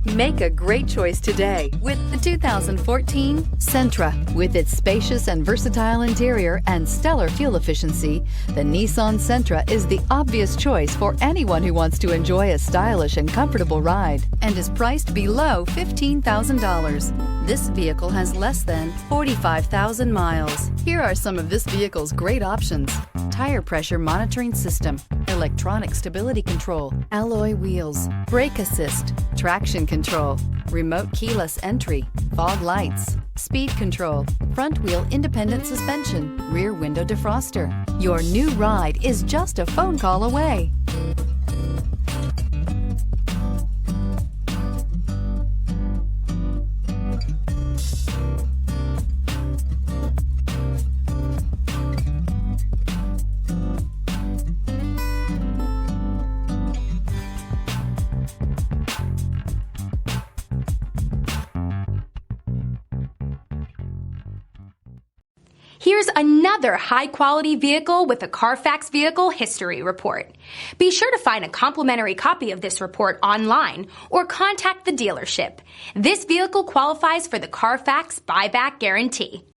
Make a great choice today with the 2014 Sentra. With its spacious and versatile interior and stellar fuel efficiency, the Nissan Sentra is the obvious choice for anyone who wants to enjoy a stylish and comfortable ride and is priced below $15,000. This vehicle has less than 45,000 miles. Here are some of this vehicle's great options: tire pressure monitoring system, electronic stability control, alloy wheels, brake assist, traction control, remote keyless entry, fog lights, speed control, front wheel independent suspension, rear window defroster. Your new ride is just a phone call away. Here's another high-quality vehicle with a Carfax Vehicle History Report. Be sure to find a complimentary copy of this report online or contact the dealership. This vehicle qualifies for the Carfax Buyback Guarantee.